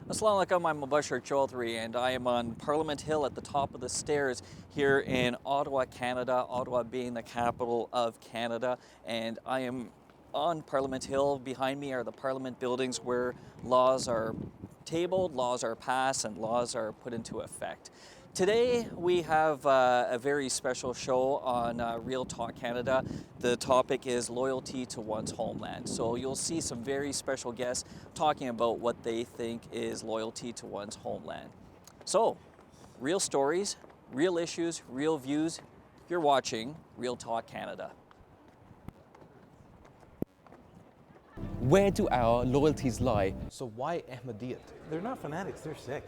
Assalamu alaikum, I'm Mubashir Chaudhry and I am on Parliament Hill at the top of the stairs here in Ottawa, Canada, Ottawa being the capital of Canada. And I am on Parliament Hill. Behind me are the Parliament buildings where laws are tabled, laws are passed, and laws are put into effect. Today we have a very special show on Real Talk Canada. The topic is loyalty to one's homeland. So you'll see some very special guests talking about what they think is loyalty to one's homeland. So, real stories, real issues, real views. You're watching Real Talk Canada. Where do our loyalties lie? So why Ahmadiyyat? They're not fanatics, they're sick.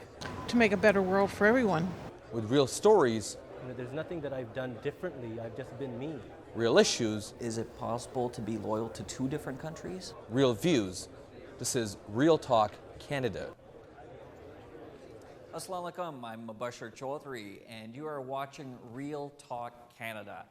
To make a better world for everyone. With real stories, There's nothing that I've done differently. I've just been me. real issues, Is it possible to be loyal to two different countries? real views. This is Real Talk Canada. Assalamu alaikum, I'm Mubashir Chaudhry and you are watching Real Talk Canada.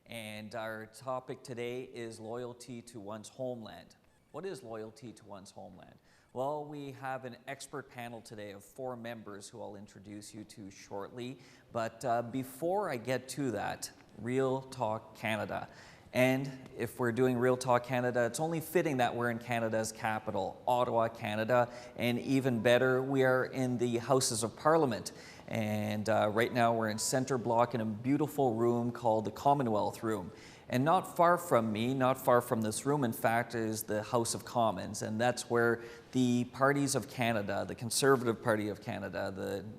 And our topic today is loyalty to one's homeland. What is loyalty to one's homeland? Well, we have an expert panel today of 4 members who I'll introduce you to shortly. But before I get to that, Real Talk Canada. And if we're doing Real Talk Canada, it's only fitting that we're in Canada's capital, Ottawa, Canada. And even better, we are in the Houses of Parliament. And right now we're in Centre Block in a beautiful room called the Commonwealth Room. And not far from me, not far from this room, in fact, is the House of Commons. And that's where the parties of Canada, the Conservative Party of Canada,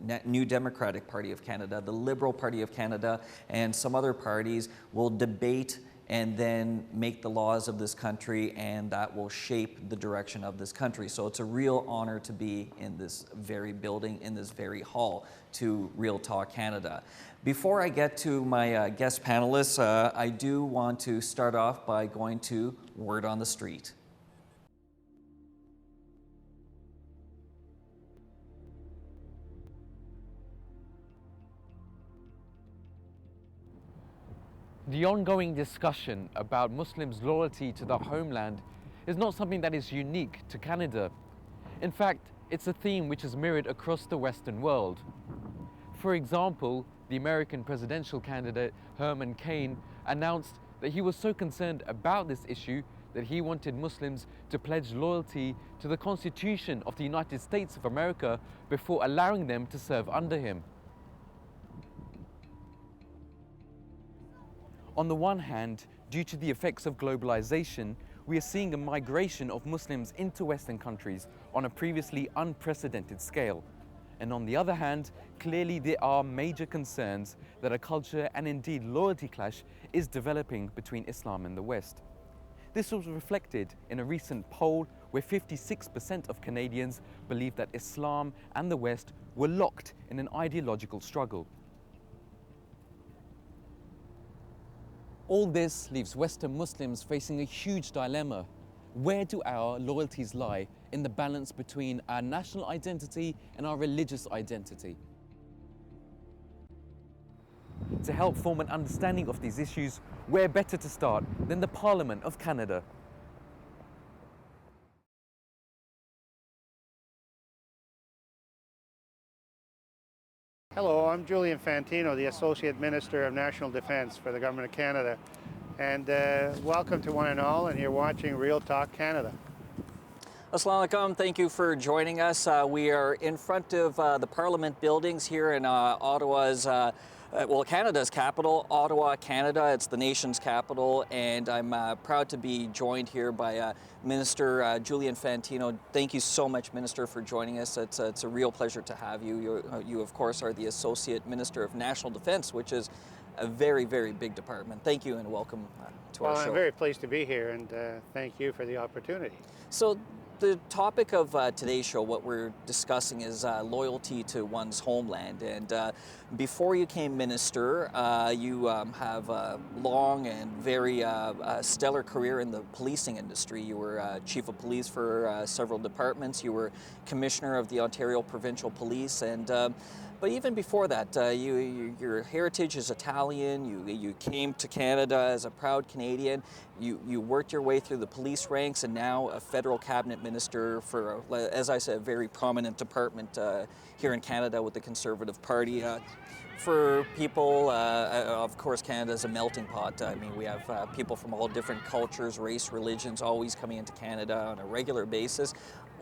the New Democratic Party of Canada, the Liberal Party of Canada, and some other parties will debate and then make the laws of this country, and that will shape the direction of this country. So it's a real honor to be in this very building, in this very hall, to Real Talk Canada. Before I get to my guest panelists, I do want to start off by going to Word on the Street. The ongoing discussion about Muslims' loyalty to their homeland is not something that is unique to Canada. In fact, it's a theme which is mirrored across the Western world. For example, the American presidential candidate Herman Cain announced that he was so concerned about this issue that he wanted Muslims to pledge loyalty to the Constitution of the United States of America before allowing them to serve under him. On the one hand, due to the effects of globalization, we are seeing a migration of Muslims into Western countries on a previously unprecedented scale. And on the other hand, clearly there are major concerns that a culture and indeed loyalty clash is developing between Islam and the West. This was reflected in a recent poll where 56% of Canadians believe that Islam and the West were locked in an ideological struggle. All this leaves Western Muslims facing a huge dilemma. Where do our loyalties lie in the balance between our national identity and our religious identity? To help form an understanding of these issues, where better to start than the Parliament of Canada? Hello, I'm Julian Fantino, the Associate Minister of National Defence for the Government of Canada. And welcome to one and all, and you're watching Real Talk Canada. Assalamu alaikum, thank you for joining us. We are in front of the Parliament buildings here in Ottawa's, Canada's capital, Ottawa, Canada. It's the nation's capital, and I'm proud to be joined here by Minister Julian Fantino. Thank you so much, Minister, for joining us. It's a real pleasure to have you. You, of course, are the Associate Minister of National Defence, which is a very, very big department. Thank you and welcome to our show. Well, I'm very pleased to be here, and thank you for the opportunity. So, the topic of today's show, what we're discussing, is loyalty to one's homeland. And before you came minister, you have a long and very stellar career in the policing industry. You were chief of police for several departments. You were commissioner of the Ontario Provincial Police. And but even before that, your heritage is Italian. You came to Canada as a proud Canadian. You worked your way through the police ranks, and now a federal cabinet minister for, as I said, a very prominent department here in Canada with the Conservative Party. For people, of course, Canada is a melting pot. I mean, we have people from all different cultures, race, religions, always coming into Canada on a regular basis.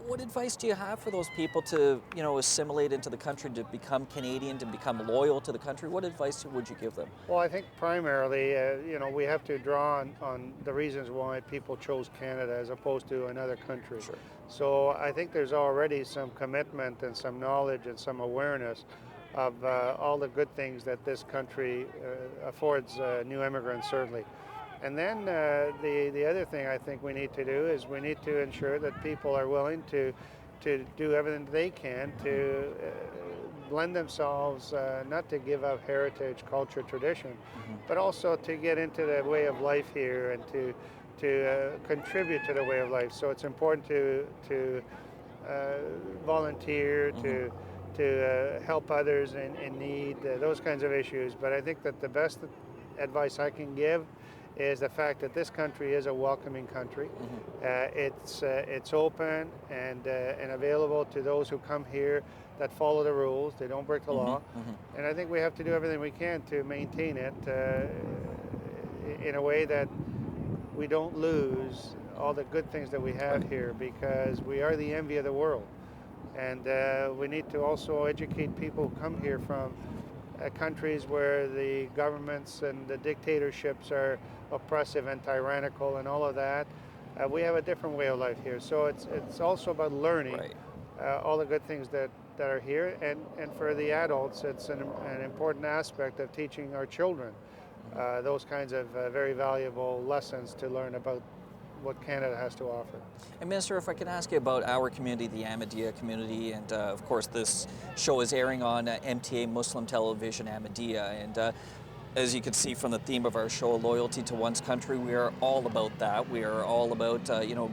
What advice do you have for those people to, assimilate into the country, to become Canadian, to become loyal to the country? What advice would you give them? Well, I think primarily, we have to draw on the reasons why people chose Canada as opposed to another country. Sure. So I think there's already some commitment and some knowledge and some awareness of all the good things that this country affords new immigrants, certainly. And then the other thing I think we need to do is we need to ensure that people are willing to do everything they can to blend themselves, not to give up heritage, culture, tradition, but also to get into the way of life here and to contribute to the way of life. So it's important to volunteer, to help others in need, those kinds of issues. But I think that the best advice I can give is the fact that this country is a welcoming country. It's open and available to those who come here that follow the rules. They don't break the law. And I think we have to do everything we can to maintain it in a way that we don't lose all the good things that we have here, because we are the envy of the world. And we need to also educate people who come here from countries where the governments and the dictatorships are oppressive and tyrannical and all of that. We have a different way of life here. So it's also about learning all the good things that are here. And for the adults, it's an important aspect of teaching our children those kinds of very valuable lessons to learn about what Canada has to offer. And Minister, if I can ask you about our community, the Ahmadiyya community, and of course this show is airing on MTA Muslim Television Ahmadiyya, and as you can see from the theme of our show, loyalty to one's country, we are all about that. We are all about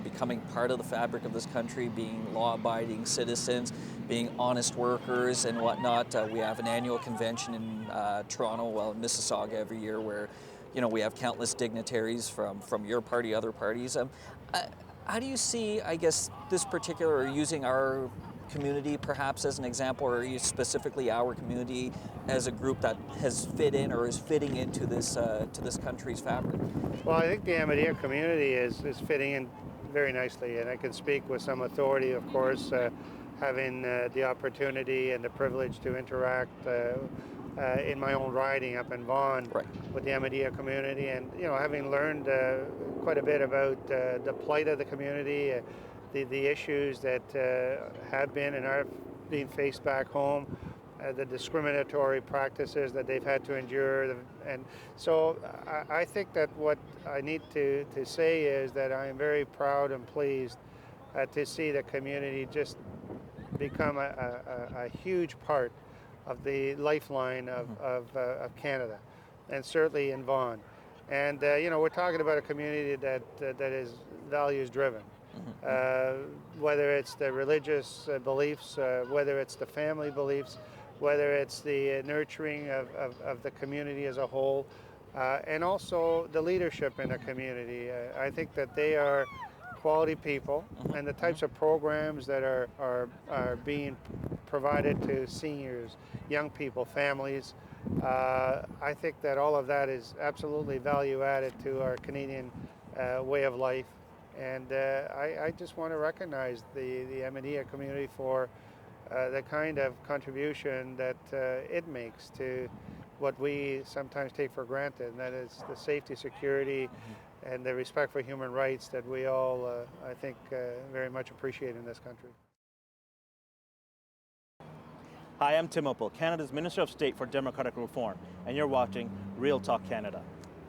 becoming part of the fabric of this country, being law-abiding citizens, being honest workers and whatnot. We have an annual convention in Toronto, in Mississauga every year, where we have countless dignitaries from your party, other parties. How do you see, I guess, this particular, or using our community perhaps as an example, or specifically our community as a group that has fit in or is fitting into this country's fabric? Well, I think the Ahmadiyya community is fitting in very nicely, and I can speak with some authority, of course, having the opportunity and the privilege to interact in my own riding up in Vaughan with the Ahmadiyya community, and having learned quite a bit about the plight of the community, the issues that have been and are being faced back home, the discriminatory practices that they've had to endure. And so I think that what I need to say is that I am very proud and pleased to see the community just become a huge part of the lifeline of Canada, and certainly in Vaughan. And we're talking about a community that is values driven. Whether it's the religious beliefs, whether it's the family beliefs, whether it's the nurturing of the community as a whole, and also the leadership in the community. I think that they are quality people, and the types of programs that are being provided to seniors, young people, families, I think that all of that is absolutely value added to our Canadian way of life. And I just want to recognize the Ahmadiyya community for the kind of contribution that it makes to what we sometimes take for granted, and that is the safety, security, and the respect for human rights that we all, I think, very much appreciate in this country. Hi, I'm Tim Opal, Canada's Minister of State for Democratic Reform, and you're watching Real Talk Canada.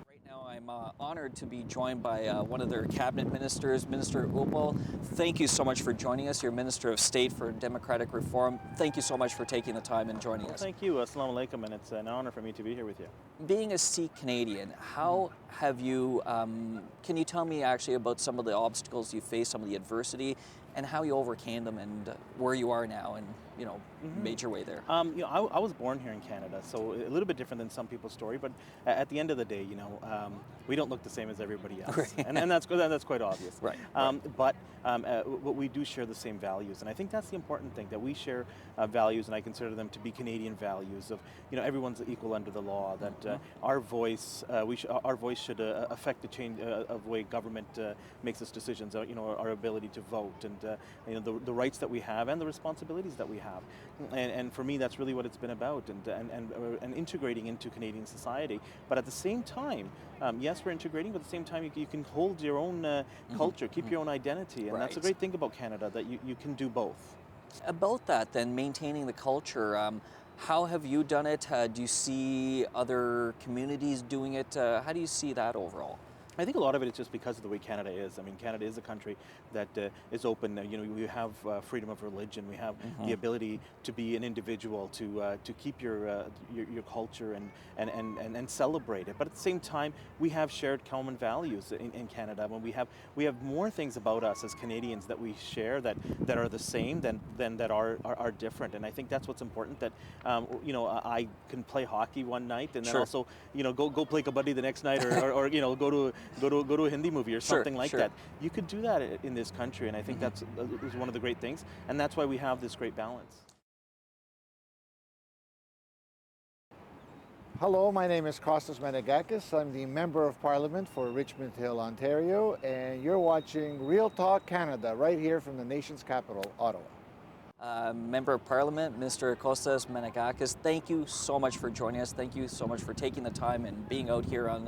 Right now I'm honored to be joined by one of their cabinet ministers, Minister Opal. Thank you so much for joining us. You're Minister of State for Democratic Reform. Thank you so much for taking the time and joining us. Thank you. Assalamu alaikum, and it's an honor for me to be here with you. Being a Sikh Canadian, how have you, can you tell me actually about some of the obstacles you face, some of the adversity, and how you overcame them and where you are now and, you know, made your way there. I was born here in Canada, so a little bit different than some people's story. But at the end of the day, we don't look the same as everybody else, and that's quite obvious. Right. But we do share the same values, and I think that's the important thing, that we share values, and I consider them to be Canadian values of, everyone's equal under the law. That our voice should affect the change of the way government makes its decisions. Our ability to vote, and the rights that we have and the responsibilities that we have. And for me, that's really what it's been about, and integrating into Canadian society. But at the same time, yes, we're integrating, but at the same time, you can hold your own culture, keep your own identity, and that's a great thing about Canada, that you can do both. About that, then, maintaining the culture, how have you done it? Do you see other communities doing it? How do you see that overall? I think a lot of it is just because of the way Canada is. I mean, Canada is a country that is open. We have freedom of religion. We have the ability to be an individual, to keep your culture and celebrate it. But at the same time, we have shared common values in Canada. When we have more things about us as Canadians that we share that are the same than that are different. And I think that's what's important. That I can play hockey one night and then also go play kabaddi the next night, or go to a Hindi movie or something like that. You could do that in this country, and I think that's is one of the great things, and that's why we have this great balance. Hello, my name is Kostas Menegakis. I'm the Member of Parliament for Richmond Hill, Ontario, and you're watching Real Talk Canada right here from the nation's capital, Ottawa. Member of Parliament, Mr. Kostas Menegakis, thank you so much for joining us. Thank you so much for taking the time and being out here on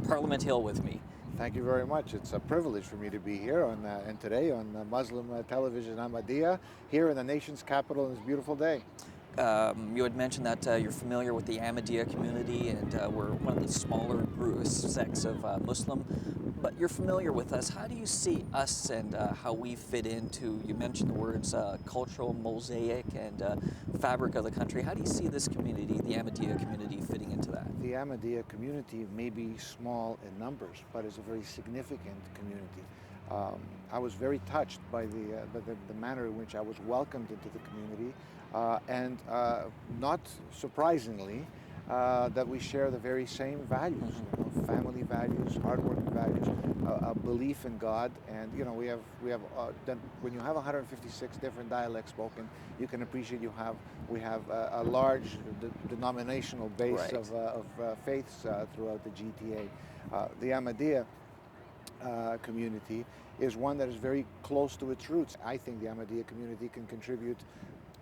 Parliament Hill with me. Thank you very much. It's a privilege for me to be here and today on Muslim television Ahmadiyya, here in the nation's capital on this beautiful day. You had mentioned that you're familiar with the Ahmadiyya community, and we're one of the smaller sects of Muslim, but you're familiar with us. How do you see us and how we fit into, you mentioned the words cultural mosaic and fabric of the country. How do you see this community, the Ahmadiyya community, fitting into that? The Ahmadiyya community may be small in numbers, but is a very significant community. I was very touched by the manner in which I was welcomed into the community, and not surprisingly, that we share the very same values, family values, hardworking values, a belief in God, and we have when you have 156 different dialects spoken, you can appreciate we have a large denominational base of faiths throughout the GTA. The Ahmadiyya community is one that is very close to its roots. I think the Ahmadiyya community can contribute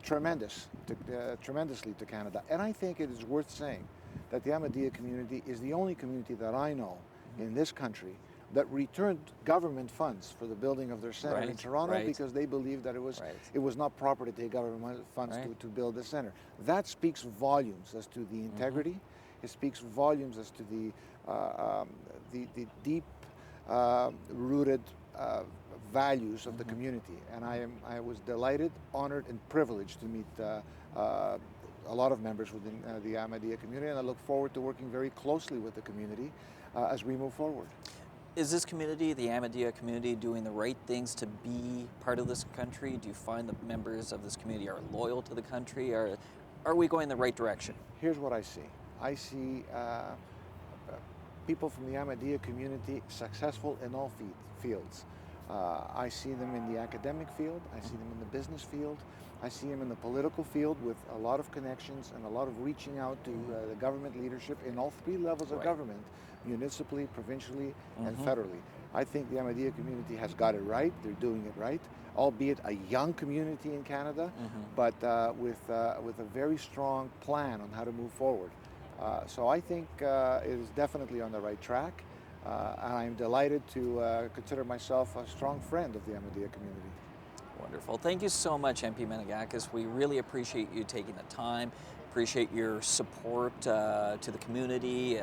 tremendously to Canada. And I think it is worth saying that the Ahmadiyya community is the only community that I know in this country that returned government funds for the building of their center in Toronto because they believed that it was not proper to take government funds to build the center. That speaks volumes as to the integrity. It speaks volumes as to the deep rooted values of the community, and I was delighted, honored, and privileged to meet a lot of members within the Ahmadiyya community, and I look forward to working very closely with the community as we move forward. Is this community, the Ahmadiyya community, doing the right things to be part of this country? Do you find the members of this community are loyal to the country? Or are we going in the right direction? Here's what I see. I see people from the Ahmadiyya community successful in all fields. I see them in the academic field, I see them in the business field, I see them in the political field with a lot of connections and a lot of reaching out to the government leadership in all three levels of government, municipally, provincially, and federally. I think the Ahmadiyya community has got it right, they're doing it right, albeit a young community in Canada, but with a very strong plan on how to move forward. So I think it is definitely on the right track. And I'm delighted to consider myself a strong friend of the Ahmadiyya community. Wonderful. Thank you so much, MP Menegakis. We really appreciate you taking the time, appreciate your support to the community,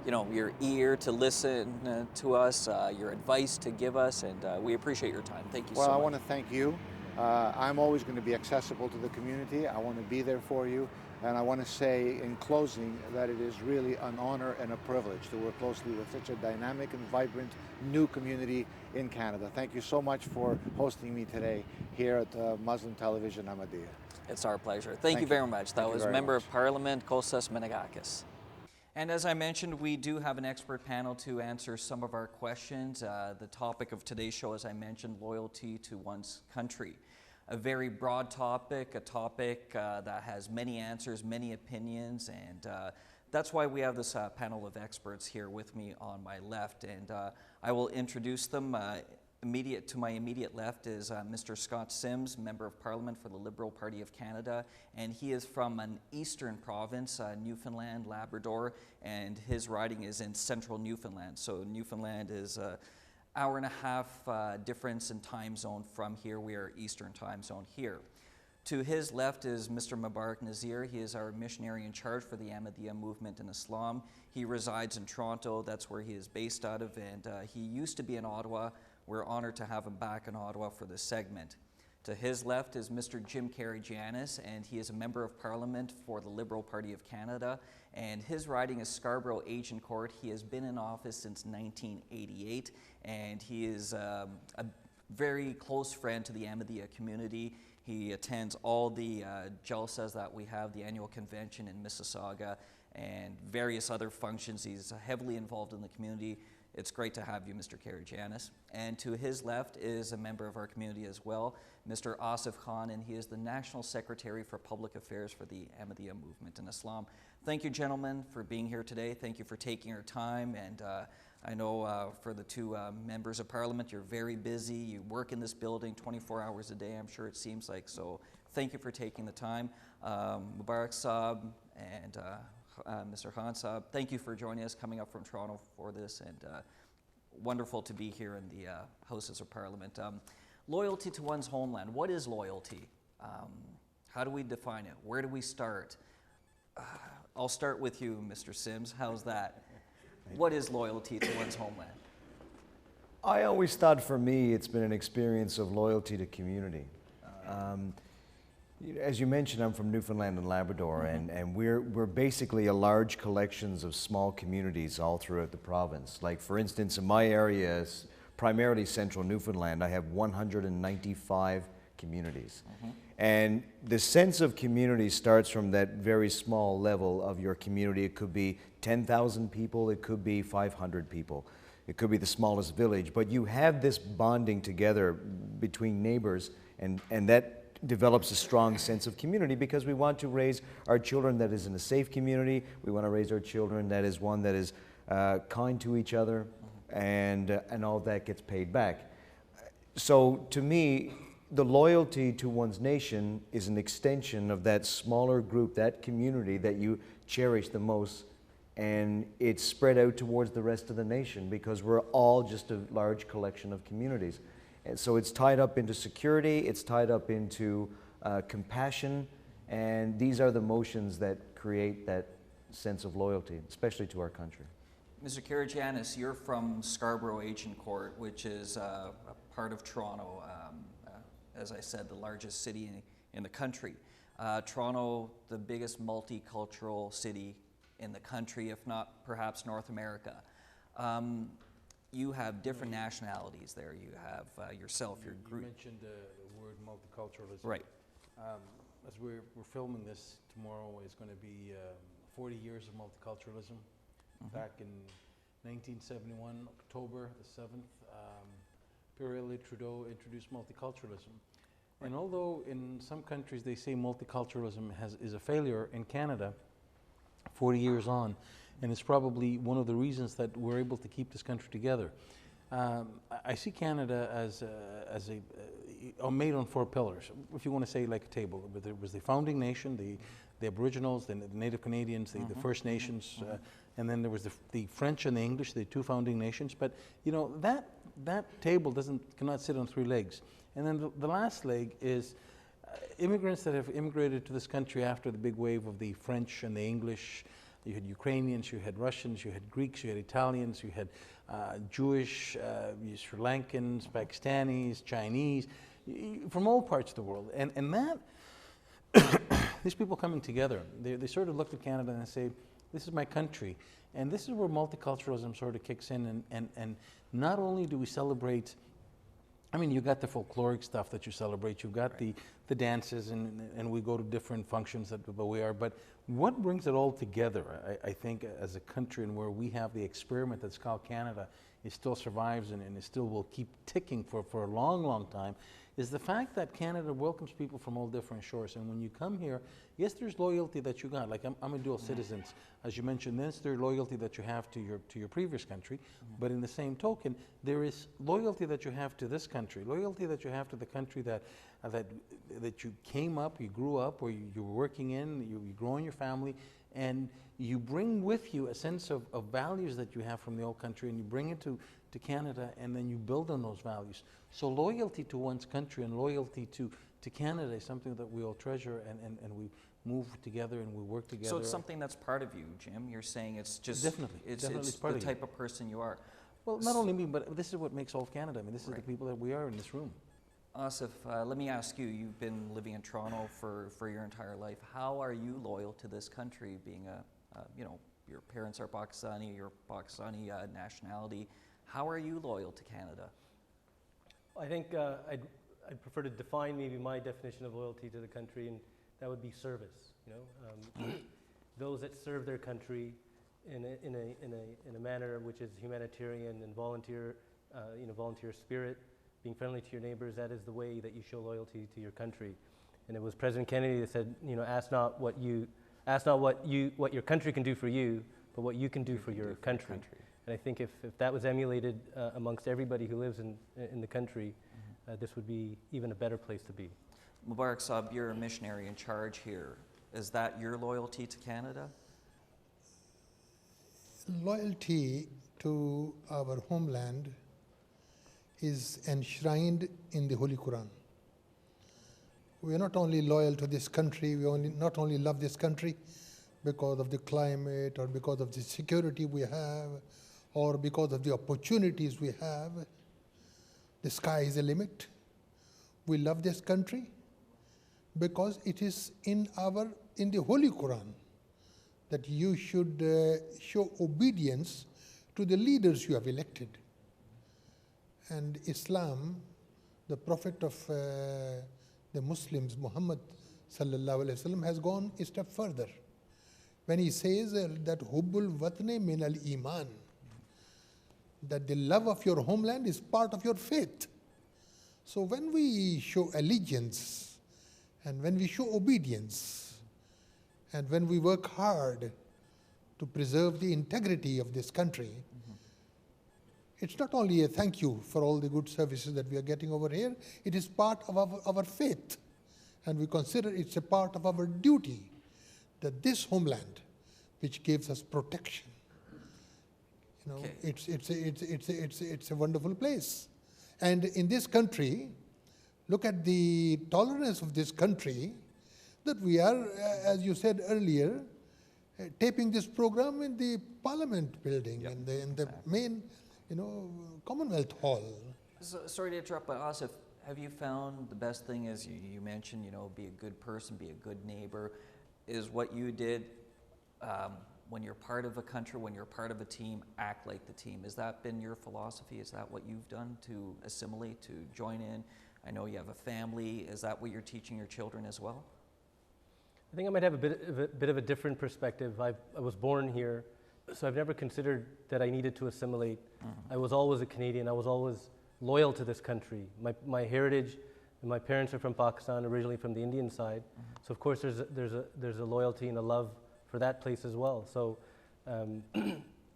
your ear to listen to us, your advice to give us, and we appreciate your time. Thank you so much. Well, I want to thank you. I'm always going to be accessible to the community. I want to be there for you. And I want to say in closing that it is really an honor and a privilege to work closely with such a dynamic and vibrant new community in Canada. Thank you so much for hosting me today here at Muslim Television Ahmadiyya. It's our pleasure. Thank you very much. That was Member of Parliament Kostas Menegakis. And as I mentioned, we do have an expert panel to answer some of our questions. The topic of today's show, as I mentioned, loyalty to one's country. A very broad topic, a topic that has many answers, many opinions, and that's why we have this panel of experts here with me on my left. And I will introduce them. To my immediate left is Mr. Scott Sims, Member of Parliament for the Liberal Party of Canada, and he is from an eastern province, Newfoundland, Labrador, and his riding is in central Newfoundland. So Newfoundland is an hour and a half difference in time zone from here. We are Eastern time zone here. To his left is Mr. Mubarak Nazir. He is our missionary in charge for the Ahmadiyya movement in Islam. He resides in Toronto. That's where he is based out of, and he used to be in Ottawa. We're honored to have him back in Ottawa for this segment. To his left is Mr. Jim Carey-Janis, and he is a Member of Parliament for the Liberal Party of Canada, and his riding is Scarborough Agincourt. He has been in office since 1988, and he is a very close friend to the Ahmadiyya community. He attends all the jalsas that we have, the annual convention in Mississauga, and various other functions. He's heavily involved in the community. It's great to have you, Mr. Carey-Janis. And to his left is a member of our community as well, Mr. Asif Khan, and he is the National Secretary for Public Affairs for the Ahmadiyya movement in Islam. Thank you, gentlemen, for being here today. Thank you for taking your time. And I know for the two members of Parliament, you're very busy. You work in this building 24 hours a day, I'm sure it seems like. So thank you for taking the time. Mubarak Saab and Mr. Khan Saab, thank you for joining us, coming up from Toronto for this, and wonderful to be here in the Houses of Parliament. Loyalty to one's homeland. What is loyalty? How do we define it? Where do we start? I'll start with you, Mr. Sims. How's that? What is loyalty to one's homeland? I always thought for me it's been an experience of loyalty to community. As you mentioned, I'm from Newfoundland and Labrador, and we're basically a large collections of small communities all throughout the province. Like, for instance, in my area, primarily central Newfoundland, I have 195 communities. And the sense of community starts from that very small level of your community. It could be 10,000 people, it could be 500 people, it could be the smallest village, but you have this bonding together between neighbors, and that develops a strong sense of community, because we want to raise our children that is in a safe community. We want to raise our children that is one that is kind to each other, and all that gets paid back. So to me, the loyalty to one's nation is an extension of that smaller group, that community that you cherish the most, and it's spread out towards the rest of the nation, because we're all just a large collection of communities. And so it's tied up into security, it's tied up into compassion, and these are the motions that create that sense of loyalty, especially to our country. Mr. Carey-Janis, you're from Scarborough Agincourt, which is a part of Toronto, as I said, the largest city in the country. Toronto, the biggest multicultural city in the country, if not perhaps North America. You have different nationalities there. You have yourself, your group. You mentioned the word multiculturalism. Right. As we're filming this, tomorrow is going to be 40 years of multiculturalism. Back in 1971, October the 7th, Pierre Trudeau introduced multiculturalism. And although in some countries they say multiculturalism is a failure, in Canada, 40 years on, and it's probably one of the reasons that we're able to keep this country together. I see Canada as made on 4 pillars, if you want to say like a table. There was the founding nation, the Aboriginals, the Native Canadians, the First Nations, and then there was the French and the English, the 2 founding nations. But you know, that table cannot sit on 3 legs. And then the last leg is immigrants that have immigrated to this country after the big wave of the French and the English. You had Ukrainians, you had Russians, you had Greeks, you had Italians, you had Jewish, Sri Lankans, Pakistanis, Chinese, from all parts of the world. And that, these people coming together, they sort of look at Canada and say, this is my country. And this is where multiculturalism sort of kicks in, and not only do we celebrate, I mean, you got the folkloric stuff that you celebrate, you've got the dances, and we go to different functions that we are, but what brings it all together, I think, as a country, and where we have the experiment that's called Canada, it still survives and it still will keep ticking for a long, long time, is the fact that Canada welcomes people from all different shores. And when you come here, yes, there's loyalty that you got. Like I'm a dual citizen, as you mentioned. There's loyalty that you have to your previous country, but in the same token, there is loyalty that you have to this country, loyalty that you have to the country that you came up, you grew up, or you were working in, you grow in your family, and you bring with you a sense of values that you have from the old country, and you bring it to Canada, and then you build on those values. So loyalty to one's country and loyalty to Canada is something that we all treasure, and we move together and we work together. So it's something that's part of you, Jim. You're saying it's just definitely it's part the of type of person you are. Well, not only me, but this is what makes all of Canada. I mean, this is the people that we are in this room. Asif, let me ask you, you've been living in Toronto for your entire life. How are you loyal to this country, being your parents are Pakistani, your Pakistani nationality? How are you loyal to Canada? I think I'd prefer to define maybe my definition of loyalty to the country, and that would be service. Those that serve their country in a manner which is humanitarian and volunteer spirit, being friendly to your neighbors. That is the way that you show loyalty to your country. And it was President Kennedy that said, ask not what your country can do for you, but what you can do for your country. And I think if that was emulated amongst everybody who lives in the country, this would be even a better place to be. Mubarak Saab, you're a missionary in charge here. Is that your loyalty to Canada? Loyalty to our homeland is enshrined in the Holy Quran. We are not only loyal to this country, not only love this country because of the climate or because of the security we have or because of the opportunities we have. The sky is the limit. We love this country because it is in the Holy Quran that you should show obedience to the leaders you have elected. And Islam, the Prophet of the Muslims, Muhammad sallallahu alaihi wasallam, has gone a step further when he says that hubbul watne min al iman, that the love of your homeland is part of your faith. So when we show allegiance and when we show obedience and when we work hard to preserve the integrity of this country, it's not only a thank you for all the good services that we are getting over here, it is part of our faith. And we consider it's a part of our duty that this homeland, which gives us protection, it's a wonderful place. And in this country, look at the tolerance of this country, that we are, as you said earlier, taping this program in the Parliament building, in the main Commonwealth Hall. So, sorry to interrupt, but Asif, have you found the best thing is you mentioned, be a good person, be a good neighbor, is what you did when you're part of a country, when you're part of a team, act like the team. Has that been your philosophy? Is that what you've done to assimilate, to join in? I know you have a family. Is that what you're teaching your children as well? I think I might have a bit of a different perspective. I was born here, so I've never considered that I needed to assimilate. I was always a Canadian. I was always loyal to this country. My heritage, and my parents are from Pakistan, originally from the Indian side. So of course there's a loyalty and a love for that place as well. So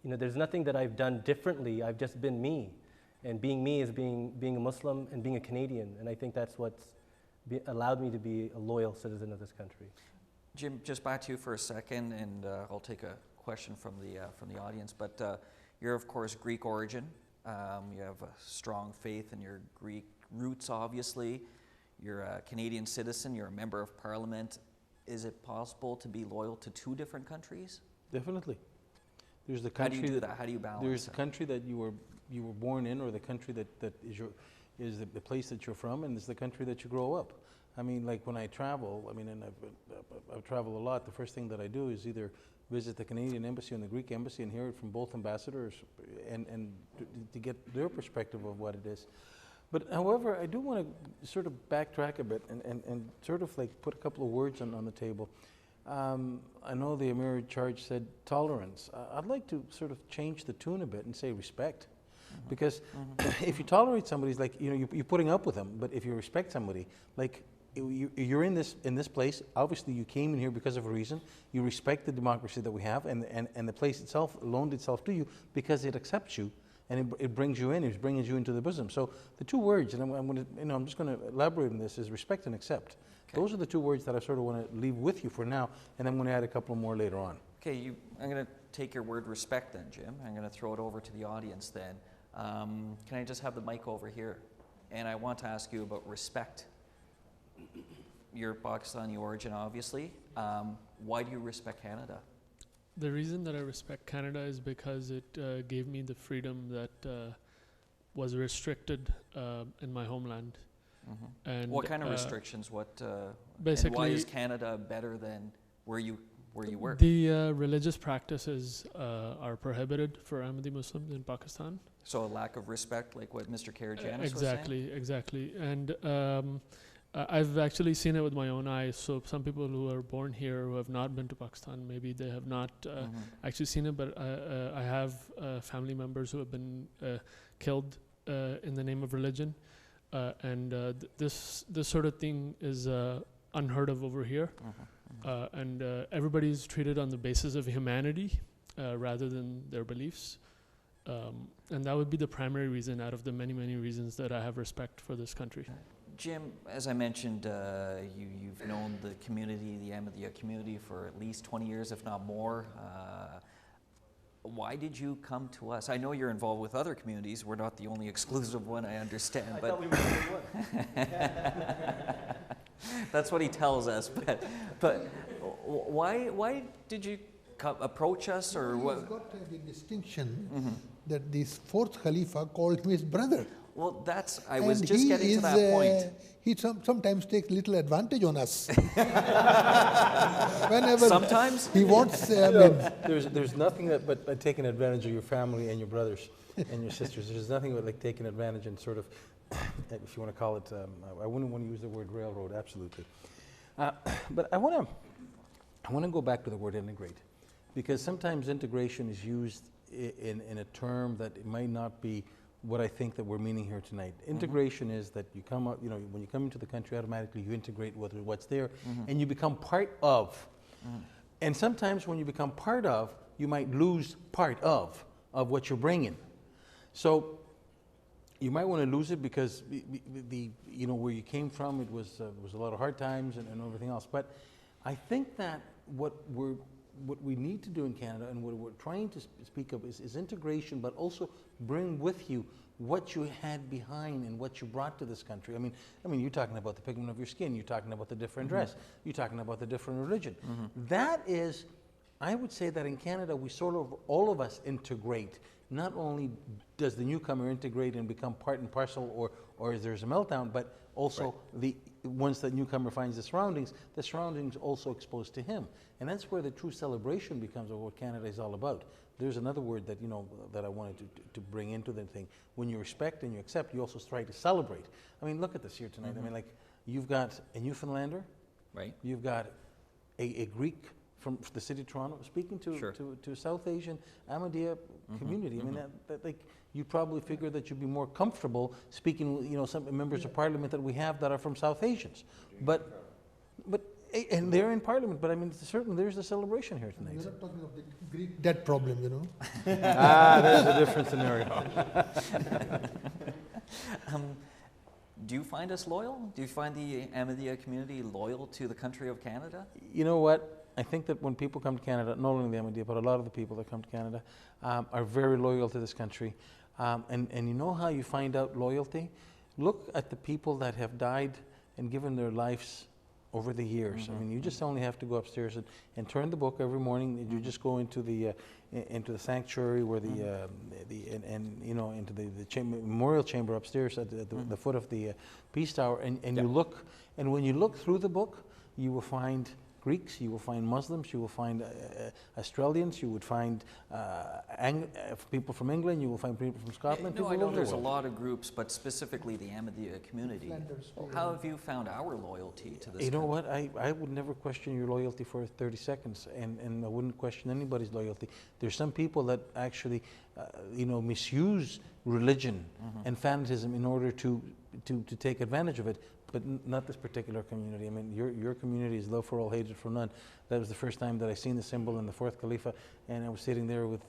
there's nothing that I've done differently. I've just been me, and being me is being a Muslim and being a Canadian. And I think that's what's allowed me to be a loyal citizen of this country. Jim, just back to you for a second, and I'll take a question from the audience. But you're of course Greek origin. You have a strong faith in your Greek roots, obviously. You're a Canadian citizen. You're a member of Parliament. Is it possible to be loyal to two different countries? Definitely. There's the country. How do you do that? How do you balance? There's the country that you were born in, or the country that is the place that you're from, and there's the country that you grow up. I mean, like when I travel, I mean, and I've traveled a lot, the first thing that I do is either visit the Canadian Embassy and the Greek Embassy and hear it from both ambassadors and to get their perspective of what it is. But however, I do want to sort of backtrack a bit and sort of like put a couple of words on the table. I know the Emir in charge said tolerance. I'd like to sort of change the tune a bit and say respect. Because if you tolerate somebody, it's like, you know, you're putting up with them. But if you respect somebody, like you're in this place, obviously you came in here because of a reason. You respect the democracy that we have, and the place itself loaned itself to you because it accepts you. And it brings you in, it brings you into the bosom. So the two words, and I'm just going to elaborate on this, is respect and accept. Okay. Those are the two words that I sort of want to leave with you for now, and I'm going to add a couple more later on. Okay, I'm going to take your word respect then, Jim. I'm going to throw it over to the audience then. Can I just have the mic over here? And I want to ask you about respect. You're Pakistani origin, obviously. Why do you respect Canada? The reason that I respect Canada is because it gave me the freedom that was restricted in my homeland. Mm-hmm. And what kind of restrictions? Basically, and why is Canada better than where you work? The religious practices are prohibited for Ahmadi Muslims in Pakistan. So a lack of respect, like what Mr. Karajanis was saying? Exactly. And I've actually seen it with my own eyes. So some people who are born here who have not been to Pakistan, maybe they have not actually seen it, but I have family members who have been killed in the name of religion. This sort of thing is unheard of over here. And everybody's treated on the basis of humanity rather than their beliefs. And that would be the primary reason out of the many, many reasons that I have respect for this country. Jim, as I mentioned, you've known the community, the Ahmadiyya community, for at least 20 years, if not more. Why did you come to us? I know you're involved with other communities. We're not the only exclusive one, I understand. I thought we were the only one. That's what he tells us. But why did you approach us, or what? He's got the distinction that this fourth Khalifa called him his brother. Well, I was just getting to that point. He sometimes takes little advantage on us. Whenever sometimes he wants. There's nothing but taking advantage of your family and your brothers and your sisters. There's nothing but like taking advantage and sort of, if you want to call it, I wouldn't want to use the word railroad, absolutely. But I want to go back to the word integrate, because sometimes integration is used in a term that it might not be what I think that we're meaning here tonight. Integration is that you come up, when you come into the country, automatically you integrate with what's there, and you become part of. And sometimes when you become part of, you might lose part of what you're bringing. So you might want to lose it because where you came from, it was a lot of hard times and everything else. But I think that what we need to do in Canada, and what we're trying to speak of, is integration, but also bring with you what you had behind and what you brought to this country. I mean, you're talking about the pigment of your skin, you're talking about the different dress, you're talking about the different religion. That is, I would say that in Canada, we sort of, all of us integrate. Not only does the newcomer integrate and become part and parcel, or there's a meltdown, but also once the newcomer finds the surroundings also exposed to him. And that's where the true celebration becomes of what Canada is all about. There's another word that that I wanted to bring into the thing. When you respect and you accept, you also try to celebrate. I mean, look at this here tonight. I mean, like, you've got a Newfoundlander, right? You've got a Greek from the city of Toronto speaking to South Asian Ahmadiyya community. I mean, that like, you probably figure that you'd be more comfortable speaking with, some members of parliament that we have that are from South Asians. And they're in parliament, but I mean, certainly there's a celebration here tonight. You're not talking of the Greek debt problem, There's a different scenario. Do you find us loyal? Do you find the Ahmadiyya community loyal to the country of Canada? You know what? I think that when people come to Canada, not only the Ahmadiyya, but a lot of the people that come to Canada are very loyal to this country. And you know how you find out loyalty? Look at the people that have died and given their lives over the years. I mean, you just only have to go upstairs and turn the book every morning. And you just go into the sanctuary where into the memorial chamber upstairs at the foot of the Peace Tower, and you look, and when you look through the book, you will find Greeks, you will find Muslims, you will find Australians, you would find people from England, you will find people from Scotland. No, people I know all over there's the a world. lot of groups, but specifically the Ahmadiyya community. How have you found our loyalty to this? You know what? I would never question your loyalty for 30 seconds, and I wouldn't question anybody's loyalty. There's some people that actually, misuse religion and fanatism in order to take advantage of it. But not this particular community. I mean, your community is love for all, hatred for none. That was the first time that I seen the symbol in the fourth Khalifa, and I was sitting there with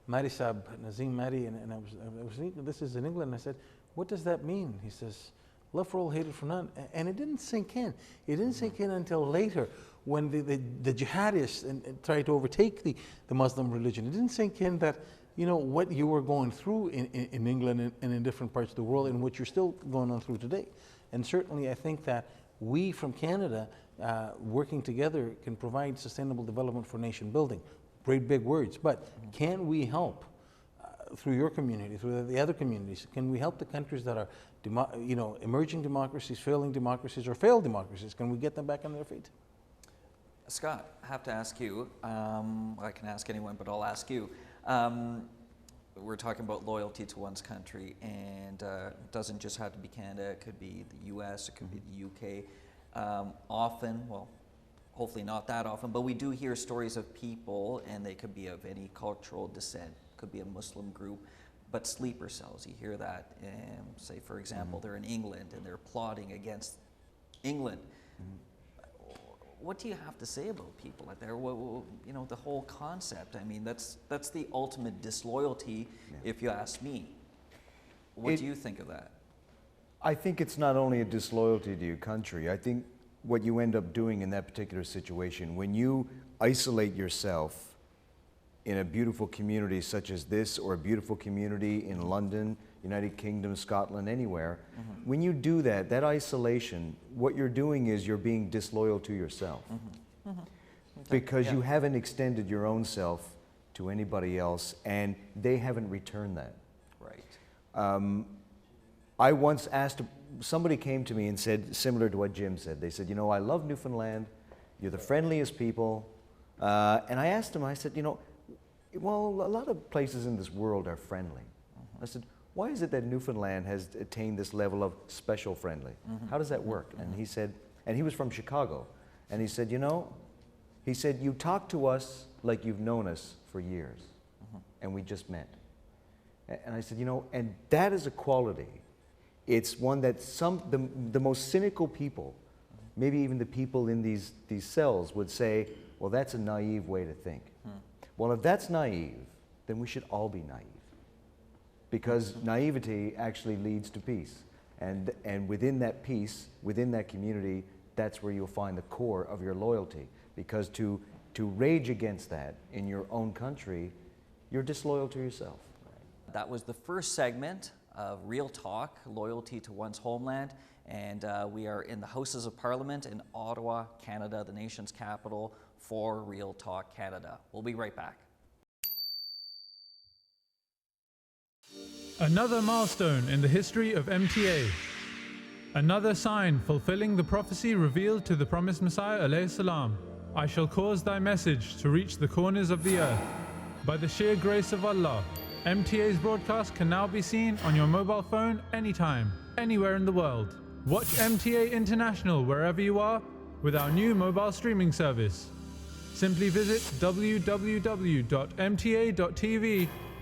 Madi Sab, Nazim Madi, and I was thinking, this is in England. And I said, what does that mean? He says, love for all, hatred for none. And it didn't sink in. It didn't sink in until later, when the jihadists and tried to overtake the Muslim religion. It didn't sink in that, what you were going through in England and in different parts of the world, and what you're still going on through today. And certainly I think that we from Canada, working together, can provide sustainable development for nation building. Great big words, but can we help through your community, through the other communities, can we help the countries that are emerging democracies, failing democracies, or failed democracies? Can we get them back on their feet? Scott, I have to ask you, I can ask anyone, but I'll ask you. We're talking about loyalty to one's country, and it doesn't just have to be Canada. It could be the US, it could be the UK. Often, well, hopefully not that often, but we do hear stories of people, and they could be of any cultural descent, could be a Muslim group, but sleeper cells. You hear that, say for example, they're in England and they're plotting against England. What do you have to say about people like that? The whole concept. I mean, that's the ultimate disloyalty, if you ask me. What do you think of that? I think it's not only a disloyalty to your country. I think what you end up doing in that particular situation, when you isolate yourself in a beautiful community such as this, or a beautiful community in London, United Kingdom, Scotland, anywhere, when you do that, that isolation, what you're doing is you're being disloyal to yourself. Because you haven't extended your own self to anybody else, and they haven't returned that. Right. I once asked, somebody came to me and said, similar to what Jim said, they said, I love Newfoundland, you're the friendliest people. And I asked him, I said, well, a lot of places in this world are friendly. I said, why is it that Newfoundland has attained this level of special friendly? How does that work? And he said, and he was from Chicago, and he said, you talk to us like you've known us for years, and we just met. And I said, and that is a quality. It's one that the most cynical people, maybe even the people in these cells, would say, well, that's a naive way to think. Well, if that's naive, then we should all be naive. Because naivety actually leads to peace. And within that peace, within that community, that's where you'll find the core of your loyalty. Because to rage against that in your own country, you're disloyal to yourself. That was the first segment of Real Talk, Loyalty to One's Homeland. And we are in the Houses of Parliament in Ottawa, Canada, the nation's capital, for Real Talk Canada. We'll be right back. Another milestone in the history of MTA. Another sign fulfilling the prophecy revealed to the promised Messiah alayhi salam. I shall cause thy message to reach the corners of the earth. By the sheer grace of Allah, MTA's broadcast can now be seen on your mobile phone anytime, anywhere in the world. Watch MTA International wherever you are with our new mobile streaming service. Simply visit www.mta.tv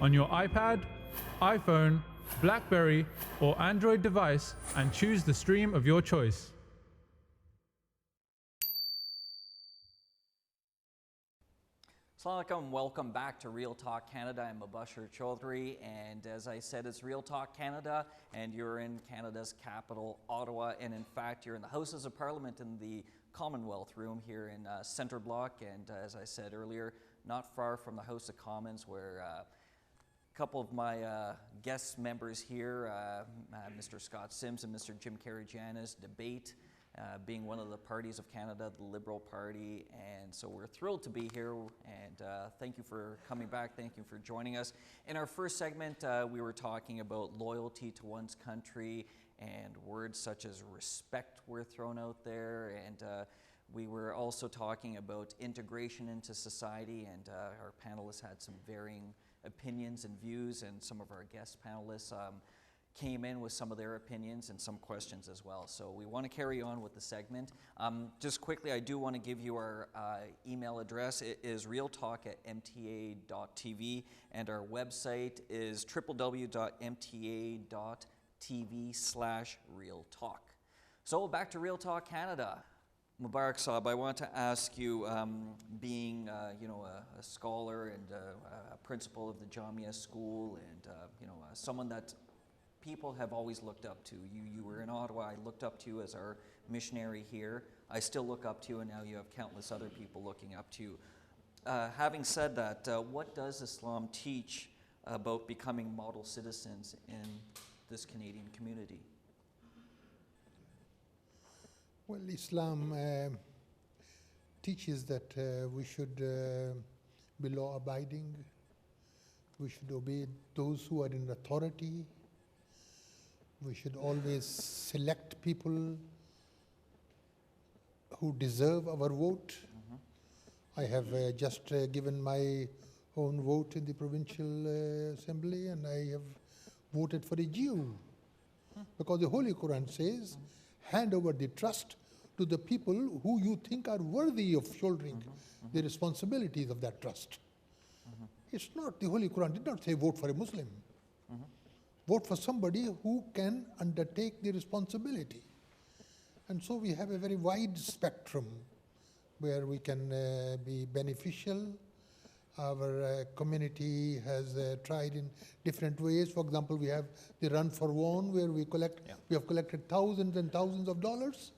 on your iPad, iPhone, BlackBerry, or Android device and choose the stream of your choice. Assalamu alaikum, welcome back to Real Talk Canada. I'm Mubashir Chaudhry, and as I said, it's Real Talk Canada, and you're in Canada's capital, Ottawa, and in fact, you're in the Houses of Parliament in the Commonwealth Room here in Centre Block, and as I said earlier, not far from the House of Commons, where a couple of my guest members here, Mr. Scott Sims and Mr. Jim Karygiannis, debate being one of the parties of Canada, the Liberal Party. And so we're thrilled to be here, and thank you for coming back. Thank you for joining us. In our first segment, we were talking about loyalty to one's country, and words such as respect were thrown out there, and we were also talking about integration into society, and our panelists had some varying opinions and views, and some of our guest panelists came in with some of their opinions and some questions as well. So we want to carry on with the segment. Just quickly, I do want to give you our email address. It is realtalk@mta.tv, and our website is www.mta.tv/realtalk. So back to Real Talk Canada. Mubarak Saab, I want to ask you, being a scholar and a principal of the Jamia School, and someone that people have always looked up to. You were in Ottawa. I looked up to you as our missionary here. I still look up to you, and now you have countless other people looking up to you. Having said that, what does Islam teach about becoming model citizens in this Canadian community? Well, Islam teaches that we should be law-abiding. We should obey those who are in authority. We should always select people who deserve our vote. I have just given my own vote in the provincial assembly, and I have voted for a Jew. Because the Holy Quran says, hand over the trust to the people who you think are worthy of shouldering the responsibilities of that trust. It's not, the Holy Quran did not say vote for a Muslim. Vote for somebody who can undertake the responsibility. And so we have a very wide spectrum where we can be beneficial. Our community has tried in different ways. For example, we have the Run for One, where we have collected thousands and thousands of dollars,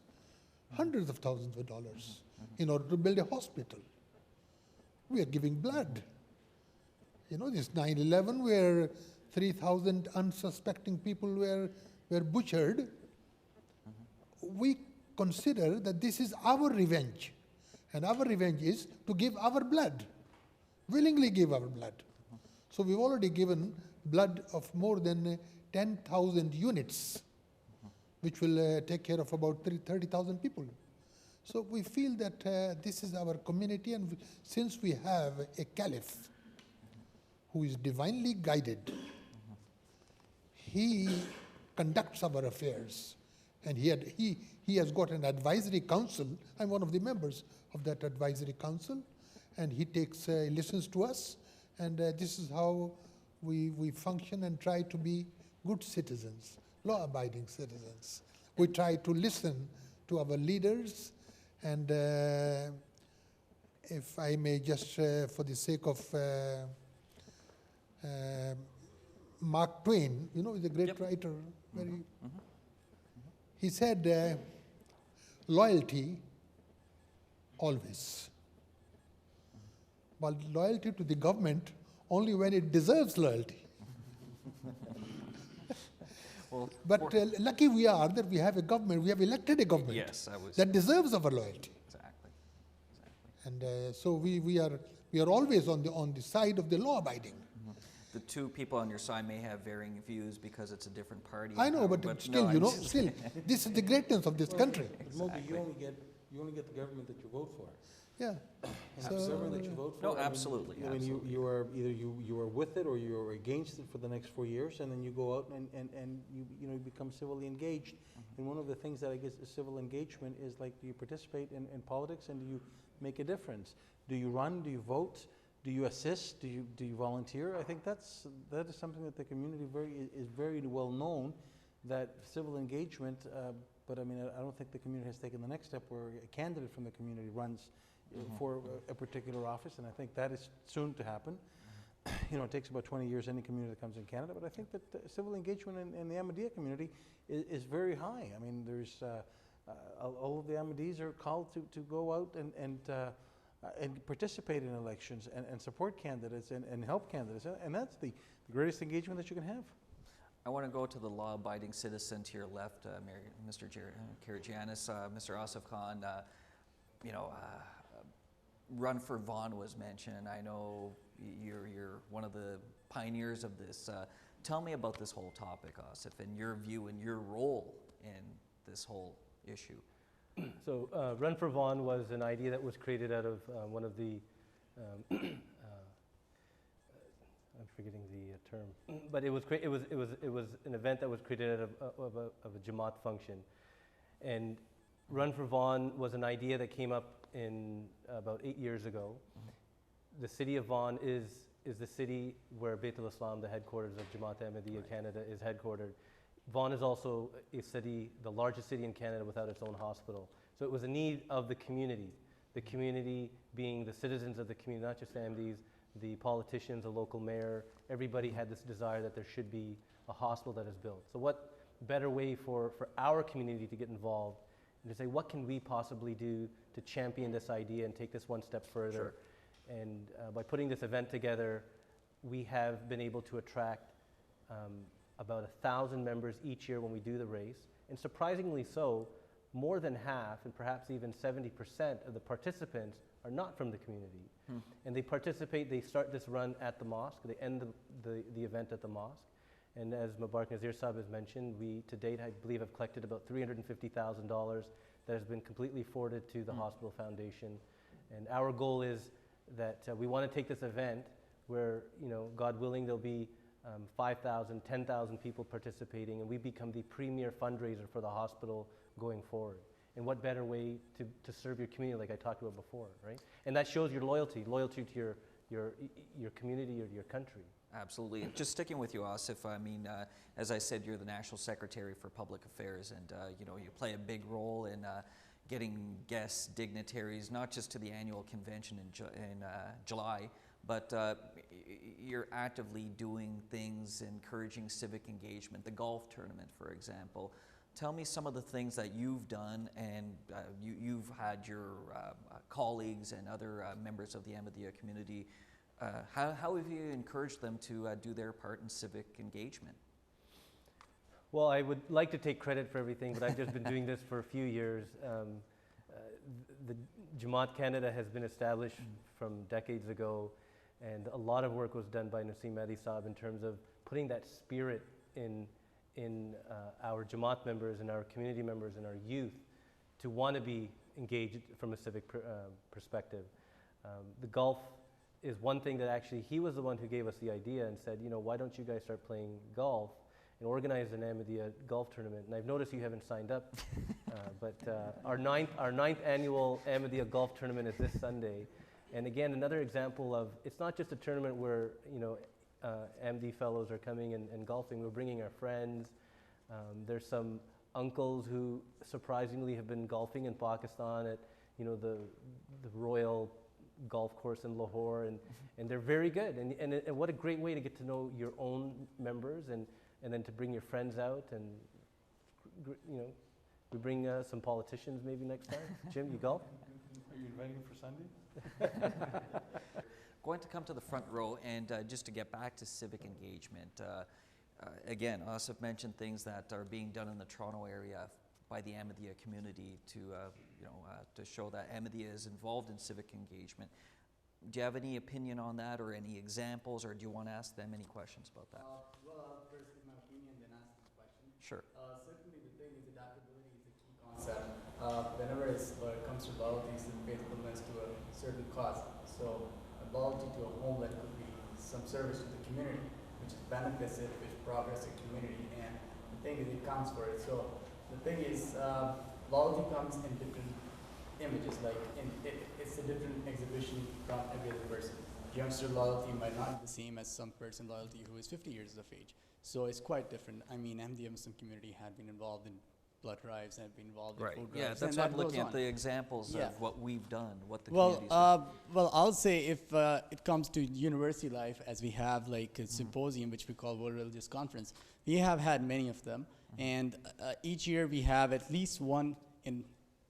hundreds of thousands of dollars, in order to build a hospital. We are giving blood. This 9/11, where 3,000 unsuspecting people were butchered, we consider that this is our revenge. And our revenge is to give our blood, willingly give our blood. So we've already given blood of more than 10,000 units, which will take care of about 30,000 people. So we feel that this is our community, and since we have a caliph who is divinely guided, he conducts our affairs, and he has got an advisory council. I'm one of the members of that advisory council, and he listens to us, and this is how we function and try to be good citizens, law-abiding citizens. We try to listen to our leaders, and if I may just, for the sake of Mark Twain, he's a great writer. He said, loyalty always. But loyalty to the government only when it deserves loyalty. But lucky we are that we have a government, we have elected a government that deserves our loyalty. Exactly. And so we are always on the side of the law-abiding. The two people on your side may have varying views because it's a different party. I know, but still, still, this is the greatness of this country. Exactly. You only get the government that you vote for. Yeah. So, the government that you vote for. No, absolutely. I mean, you are either you are with it or you are against it for the next 4 years, and then you go out and you become civilly engaged. And one of the things that I guess is civil engagement is, like, do you participate in politics, and do you make a difference? Do you run? Do you vote? Do you assist? Do you volunteer? I think that is something that the community is very well known, that civil engagement. But I mean, I don't think the community has taken the next step where a candidate from the community runs for a particular office, and I think that is soon to happen. It takes about 20 years any community that comes in Canada, but I think that civil engagement in the Ahmadiyya community is very high. I mean, there's all of the Ahmadiyyas are called to go out and participate in elections and support candidates and help candidates, and that's the greatest engagement that you can have. I want to go to the law-abiding citizen to your left, Mr. Karagianis, Mr. Asif Khan. Run for Vaughan was mentioned. I know you're one of the pioneers of this. Tell me about this whole topic, Asif, and your view and your role in this whole issue. So Run for Vaughan was an idea that was created out of one of the, I'm forgetting the term, but it was an event that was created out of a Jamaat function, and Run for Vaughan was an idea that came up in about 8 years ago. The city of Vaughan is the city where Beit al-Islam, the headquarters of Jamaat Ahmadiyya Canada, is headquartered. Vaughan is also a city, the largest city in Canada without its own hospital. So it was a need of the community being the citizens of the community, not just Ahmadis, the politicians, the local mayor. Everybody had this desire that there should be a hospital that is built. So what better way for our community to get involved and to say, what can we possibly do to champion this idea and take this one step further? Sure. And by putting this event together, we have been able to attract about 1,000 members each year when we do the race. And surprisingly so, more than half, and perhaps even 70% of the participants are not from the community. And they participate, they start this run at the mosque, they end the event at the mosque. And as Mubarak Nazir Saab has mentioned, we to date, I believe, have collected about $350,000 that has been completely forwarded to the Hospital Foundation. And our goal is that we want to take this event where, God willing, there'll be 5,000, 10,000 people participating, and we become the premier fundraiser for the hospital going forward. And what better way to serve your community, like I talked about before, right? And that shows your loyalty to your community or your country. Absolutely. Just sticking with you, Asif, I mean, as I said, you're the National Secretary for Public Affairs, and you play a big role in getting guests, dignitaries, not just to the annual convention in July, but you're actively doing things, encouraging civic engagement, the golf tournament, for example. Tell me some of the things that you've done, and you've had your colleagues and other members of the Ahmadiyya community. How have you encouraged them to do their part in civic engagement? Well, I would like to take credit for everything, but I've just been doing this for a few years. The Jamaat Canada has been established from decades ago, and a lot of work was done by Naseem Mahdi Saab in terms of putting that spirit in our Jamaat members and our community members and our youth to want to be engaged from a civic perspective. The golf is one thing that actually, he was the one who gave us the idea and said, why don't you guys start playing golf and organize an Ahmadiyya golf tournament? And I've noticed you haven't signed up, but our ninth annual Ahmadiyya golf tournament is this Sunday. And again, another example of, it's not just a tournament where, Ahmadi fellows are coming and golfing. We're bringing our friends. There's some uncles who surprisingly have been golfing in Pakistan at, the Royal golf course in Lahore, and they're very good. And what a great way to get to know your own members and then to bring your friends out. And, we bring some politicians maybe next time. Jim, you golf? Are you inviting him for Sunday? Going to come to the front row, and just to get back to civic engagement, again, Asif mentioned things that are being done in the Toronto area by the Ahmadiyya community to show that Ahmadiyya is involved in civic engagement. Do you have any opinion on that, or any examples, or do you want to ask them any questions about that? Well, I'll first give my opinion, then ask the question. Sure. Certainly the thing is adaptability is a key concept. Whenever it comes to loyalties and faithfulness to a certain cause. So loyalty to a homeland could be some service to the community, which benefits it, which progress the community, and the thing is it counts for it. So the thing is, loyalty comes in different images, like it's a different exhibition from every other person. Youngster loyalty might not be the same as some person loyalty who is 50 years of age. So it's quite different. I mean, Ahmadiyya Muslim community had been involved in blood drives, had been involved in food drives. Yeah, that's why I'm looking at the examples of what we've done, what the community's done. Well, I'll say if it comes to university life, as we have like a symposium, which we call World Religious Conference, we have had many of them. And each year we have at least one in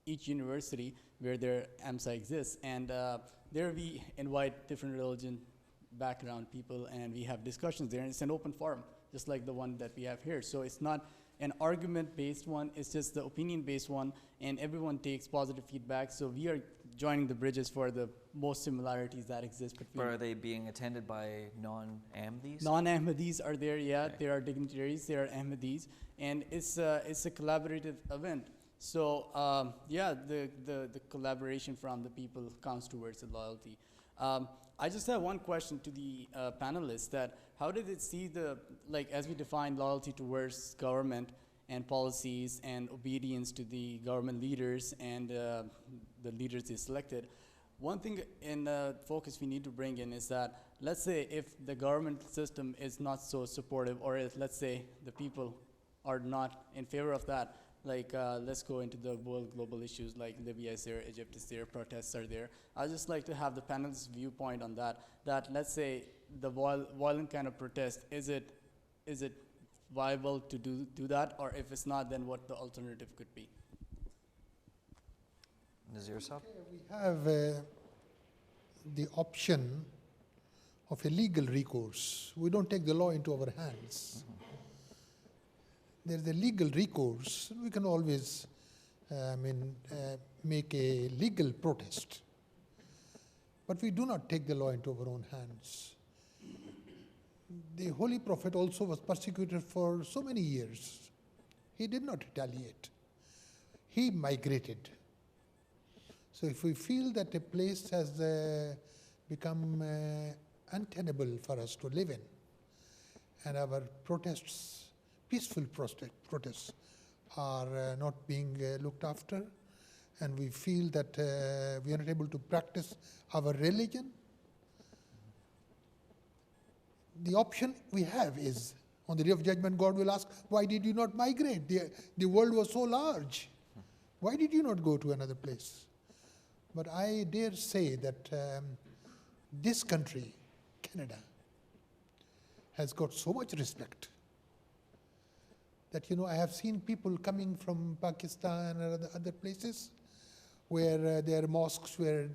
each university where their AMSA exists. And there we invite different religion background people, and we have discussions there, and it's an open forum. just like the one that we have here. So it's not an argument-based one, it's just the opinion-based one, and everyone takes positive feedback. So we are joining the bridges for the most similarities that exist between. But are they being attended by non-Ahmadis? Non-Ahmadis are there, yeah. Okay. There are dignitaries, there are Ahmadis, and it's a collaborative event. So yeah, the collaboration from the people counts towards the loyalty. I just have one question to the panelists, that how did it see like as we define loyalty towards government and policies and obedience to the government leaders and the leaders they selected, one thing in focus we need to bring in is that, let's say if the government system is not so supportive, or if let's say the people are not in favor of that, like let's go into the world global issues like Libya is there, Egypt is there, protests are there. I'd just like to have the panelists' viewpoint on that, that let's say the violent kind of protest, is it viable to do that, or if it's not, then what the alternative could be? Nazir Saab? We have the option of a legal recourse. We don't take the law into our hands. There's a legal recourse. We can always make a legal protest. But we do not take the law into our own hands. The Holy Prophet also was persecuted for so many years. He did not retaliate. He migrated. So if we feel that a place has become untenable for us to live in, and our protests, peaceful protests, are not being looked after, and we feel that we are not able to practice our religion, the option we have is, on the day of judgment, God will ask, why did you not migrate? The world was so large. Why did you not go to another place? But I dare say that this country, Canada, has got so much respect that, I have seen people coming from Pakistan and other places where their mosques were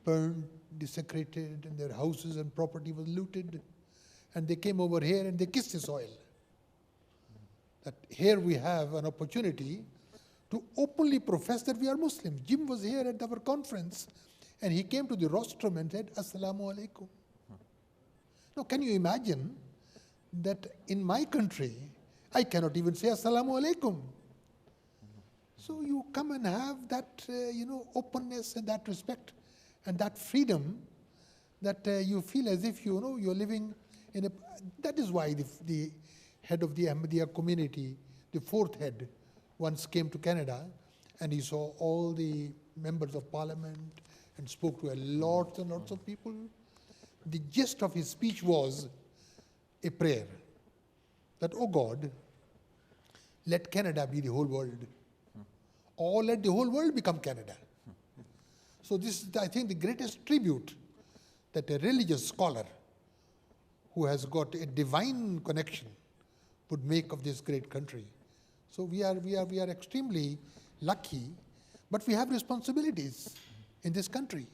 burned, desecrated, and their houses and property was looted. And they came over here and they kissed the soil. That here we have an opportunity to openly profess that we are Muslims. Jim was here at our conference, and he came to the rostrum and said, Assalamu alaikum. Now, can you imagine that in my country, I cannot even say Assalamu alaikum? So you come and have that, openness and that respect and that freedom that you feel as if, you're living in a... That is why the head of the Ahmadiyya community, the fourth head, once came to Canada, and he saw all the members of parliament and spoke to lots and lots of people. The gist of his speech was a prayer that, oh God, let Canada be the whole world, or let the whole world become Canada. So this is, I think, the greatest tribute that a religious scholar who has got a divine connection would make of this great country. So we are extremely lucky, but we have responsibilities in this country.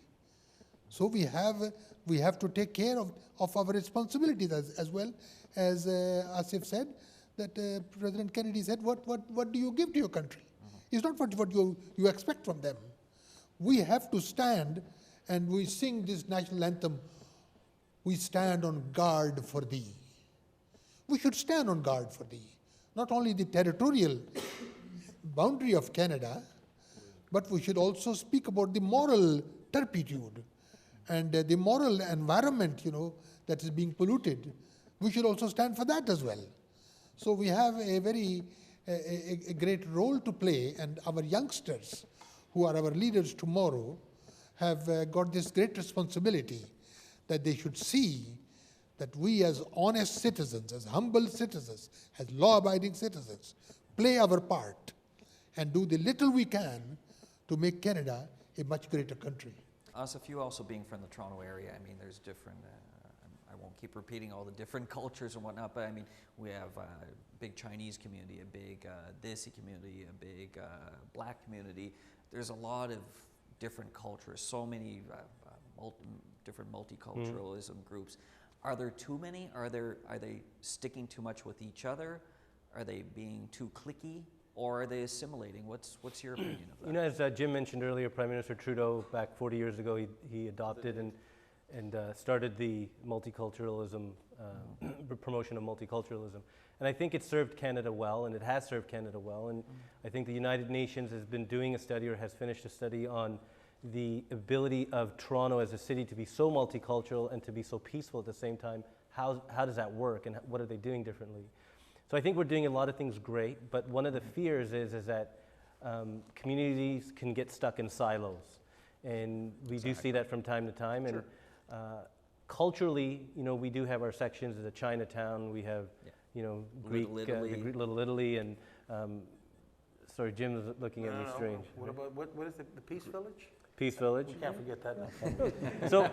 So we have to take care of our responsibilities as well. As Asif said, that President Kennedy said, what do you give to your country? It's not what you expect from them. We have to stand, and we sing this national anthem, we stand on guard for thee. We should stand on guard for thee. Not only the territorial boundary of Canada, but we should also speak about the moral turpitude and the moral environment, that is being polluted. We should also stand for that as well. So we have a great role to play, and our youngsters, who are our leaders tomorrow, have got this great responsibility that they should see that we as honest citizens, as humble citizens, as law-abiding citizens, play our part and do the little we can to make Canada a much greater country. Asif, you also being from the Toronto area, there's different, I won't keep repeating all the different cultures and whatnot, but we have a big Chinese community, a big Desi community, a big black community. There's a lot of different cultures, so many different multiculturalism groups. Are there too many? Are they sticking too much with each other? Are they being too cliquey? Or are they assimilating? What's your opinion of that? You know, as Jim mentioned earlier, Prime Minister Trudeau, back 40 years ago, he adopted and started the multiculturalism, promotion of multiculturalism. And I think it served Canada well, and it has served Canada well. And I think the United Nations has been doing a study, or has finished a study, on the ability of Toronto as a city to be so multicultural and to be so peaceful at the same time. How does that work, and what are they doing differently? So I think we're doing a lot of things great, but one of the fears is that communities can get stuck in silos. And we do see that from time to time. Sure. And culturally, you know, we do have our sections of the Chinatown, we have, you know, Greek, Little Italy, and sorry, Jim's looking at me strange. What about, what is the Peace Village? Peace Village. We can't forget that now. So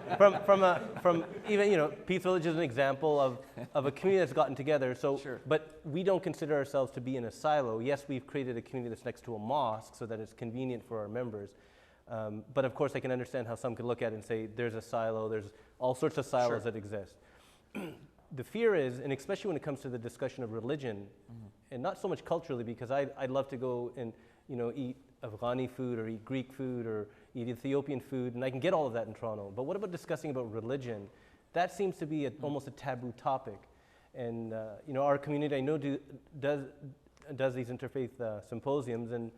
from even, you know, Peace Village is an example of a community that's gotten together. So, Sure. But we don't consider ourselves to be in a silo. Yes, we've created a community that's next to a mosque so that it's convenient for our members. But of course, I can understand how some could look at it and say, there's a silo, there's all sorts of silos that exist. The fear is, and especially when it comes to the discussion of religion, and not so much culturally, because I'd love to go and, you know, eat Afghani food or eat Greek food or eat Ethiopian food, and I can get all of that in Toronto. But what about discussing about religion? That seems to be almost a taboo topic. And you know, our community, I know, does these interfaith symposiums, and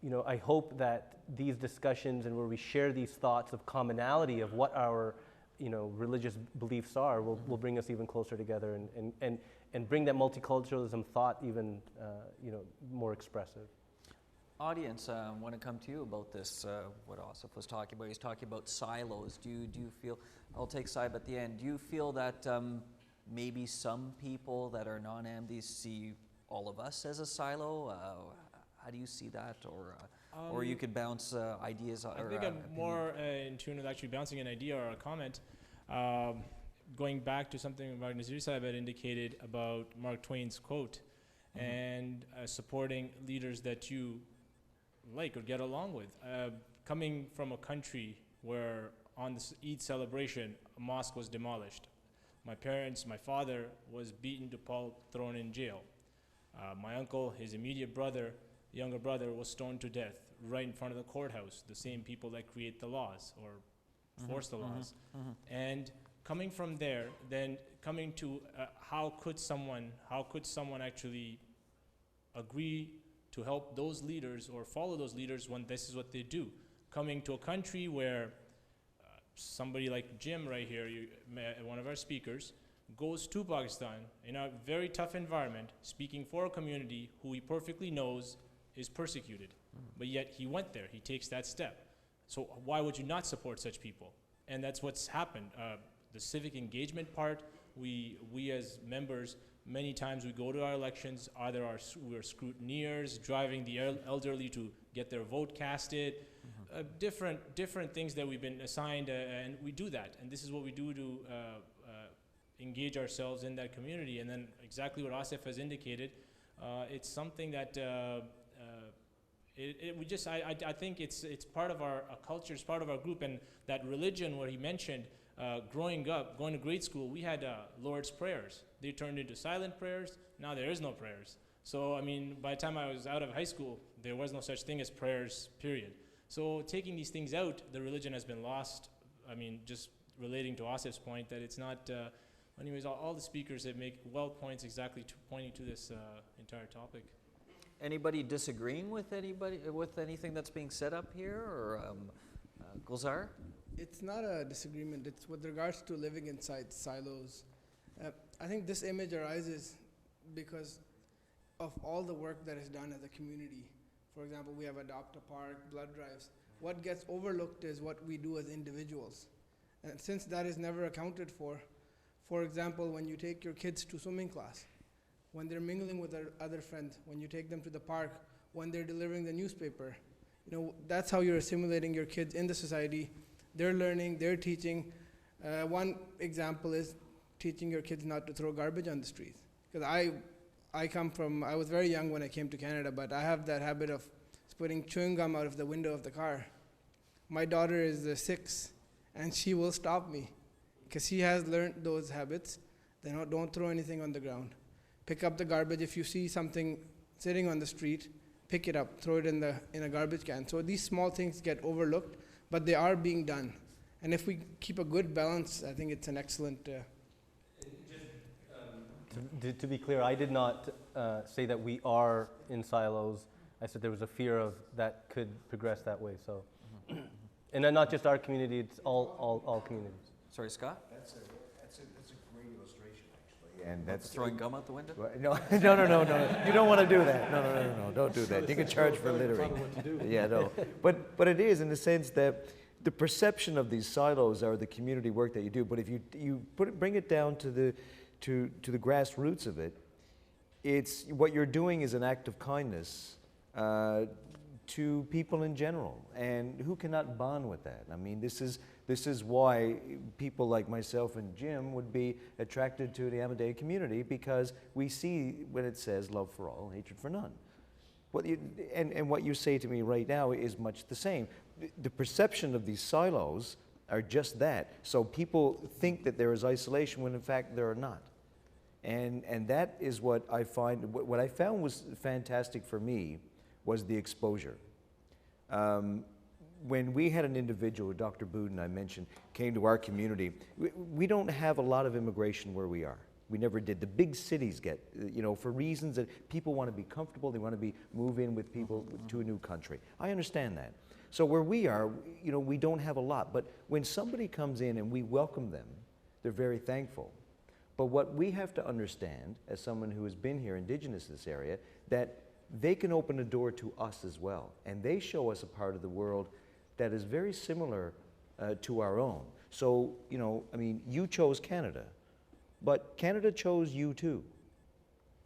you know, I hope that these discussions, and where we share these thoughts of commonality of what our, you know, religious beliefs are, will bring us even closer together, and bring that multiculturalism thought even, you know, more expressive. Audience, I want to come to you about this, what Asif was talking about. He's talking about silos. Do you feel, I'll take Saib at the end, do you feel that maybe some people that are non-AMDs see all of us as a silo? How do you see that? Or you could bounce ideas? I think I'm more in tune with actually bouncing an idea or a comment. Going back to something Mark Nazir Saib had indicated about Mark Twain's quote, and supporting leaders that you like or get along with. Coming from a country where on this Eid celebration, a mosque was demolished. My father was beaten to pulp, thrown in jail. My uncle, his immediate brother, younger brother, was stoned to death right in front of the courthouse, the same people that create the laws or force the laws. And coming from there, then coming to how could someone actually agree to help those leaders or follow those leaders when this is what they do? Coming to a country where somebody like Jim right here, one of our speakers, goes to Pakistan in a very tough environment, speaking for a community who he perfectly knows is persecuted. But yet he went there, he takes that step. So why would you not support such people? And that's what's happened. The civic engagement part, we as members, many times we go to our elections, either we're scrutineers, driving the elderly to get their vote casted, different things that we've been assigned, and we do that. And this is what we do to engage ourselves in that community. And then exactly what Asif has indicated, it's something that I think it's part of our culture, it's part of our group. And that religion where he mentioned, growing up, going to grade school, we had Lord's prayers. They turned into silent prayers. Now there is no prayers. So, I mean, by the time I was out of high school, there was no such thing as prayers, period. So taking these things out, the religion has been lost. I mean, just relating to Asif's point that it's not, anyways, all the speakers that make points exactly pointing to this entire topic. Anybody disagreeing with anything that's being said up here, or Gulzar? It's not a disagreement. It's with regards to living inside silos. I think this image arises because of all the work that is done as a community. For example, we have Adopt a Park, blood drives. What gets overlooked is what we do as individuals. And since that is never accounted for example, when you take your kids to swimming class, when they're mingling with their other friends, when you take them to the park, when they're delivering the newspaper, you know, that's how you're assimilating your kids in the society. They're learning, they're teaching. One example is teaching your kids not to throw garbage on the streets. Because I was very young when I came to Canada, but I have that habit of putting chewing gum out of the window of the car. My daughter is 6, and she will stop me. because he has learned those habits. Don't throw anything on the ground. Pick up the garbage. If you see something sitting on the street, pick it up, throw it in a garbage can. So these small things get overlooked, but they are being done. And if we keep a good balance, I think it's an excellent. To be clear, I did not say that we are in silos. I said there was a fear of that could progress that way. So, and then not just our community; it's all communities. Sorry, Scott? That's a great illustration, actually. And that's throwing gum out the window? No. You don't want to do that. No. Don't do that. You can charge for littering. Yeah, no. But it is in the sense that the perception of these silos are the community work that you do. But if you bring it down to the grassroots of it, it's what you're doing is an act of kindness to people in general, and who cannot bond with that? I mean, this is why people like myself and Jim would be attracted to the Amadea community, because we see when it says love for all, hatred for none. What you say to me right now is much the same. The perception of these silos are just that. So people think that there is isolation when in fact there are not. And that is what I find, what I found was fantastic for me was the exposure. When we had an individual, Dr. Boudin, I mentioned, came to our community, we don't have a lot of immigration where we are. We never did. The big cities get, for reasons that people want to be comfortable, they want to move in with people to a new country. I understand that. So where we are, we don't have a lot. But when somebody comes in and we welcome them, they're very thankful. But what we have to understand, as someone who has been here, indigenous to this area, that they can open a door to us as well. And they show us a part of the world that is very similar to our own. So, you chose Canada, but Canada chose you too.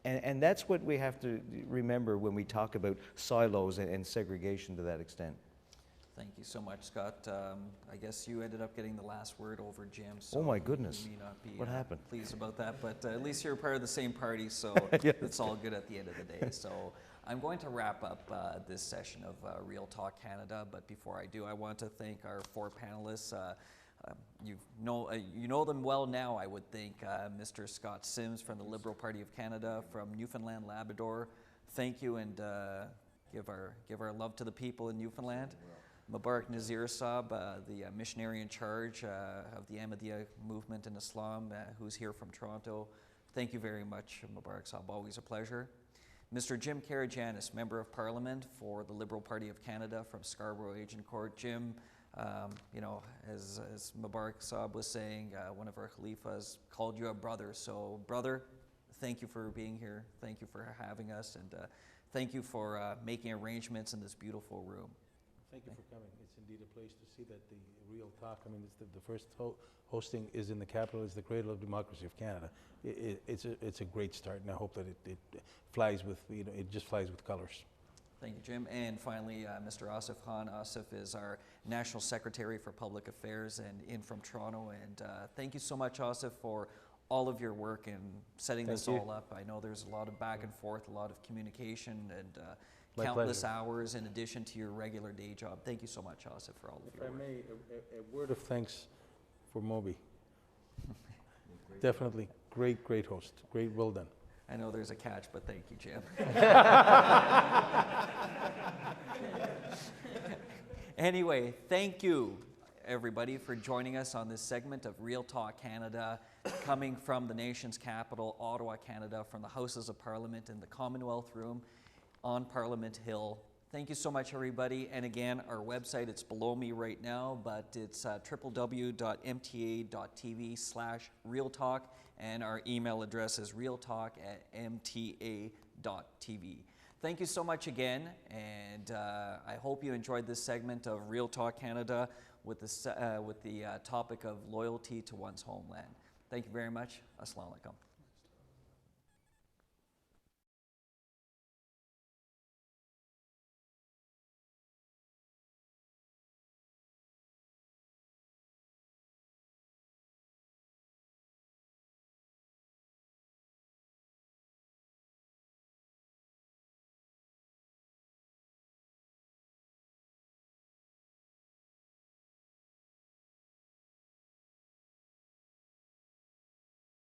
And that's what we have to remember when we talk about silos and segregation to that extent. Thank you so much, Scott. I guess you ended up getting the last word over Jim. So oh my goodness. You may not be what happened? Pleased about that, but at least you're part of the same party, so yeah, it's all good at the end of the day. So I'm going to wrap up this session of Real Talk Canada, but before I do, I want to thank our four panelists. You know them well now, I would think. Mr. Scott Sims from the Liberal Party of Canada, from Newfoundland, Labrador. Thank you, and give our love to the people in Newfoundland. Mubarak Nazir Saab, the missionary in charge of the Ahmadiyya movement in Islam, who's here from Toronto. Thank you very much, Mubarak Saab, always a pleasure. Mr. Jim Karajanis, Member of Parliament for the Liberal Party of Canada from Scarborough Agincourt. Jim, as Mubarak Saab was saying, one of our Khalifas called you a brother. So, brother, thank you for being here. Thank you for having us, and thank you for making arrangements in this beautiful room. Thank you for coming. It's indeed a place to see that the Real Talk, it's the first hosting is in the capital, is the cradle of democracy of Canada. It's a great start, and I hope that it flies with, it just flies with colors. Thank you, Jim. And finally, Mr. Asif Khan. Asif is our National Secretary for Public Affairs and in from Toronto. And thank you so much, Asif, for all of your work in setting this all up. I know there's a lot of back and forth, a lot of communication, and countless hours in addition to your regular day job. Thank you so much, Asif, for all of your work. If I may, a word of thanks for Moby. Definitely great host. Great, well done. I know there's a catch, but thank you, Jim. Anyway, thank you, everybody, for joining us on this segment of Real Talk Canada, coming from the nation's capital, Ottawa, Canada, from the Houses of Parliament in the Commonwealth Room on Parliament Hill. Thank you so much, everybody. And again, our website, it's below me right now, but it's www.mta.tv/realtalk, and our email address is realtalk@mta.tv. Thank you so much again, and I hope you enjoyed this segment of Real Talk Canada with the topic of loyalty to one's homeland. Thank you very much. Assalamu alaikum.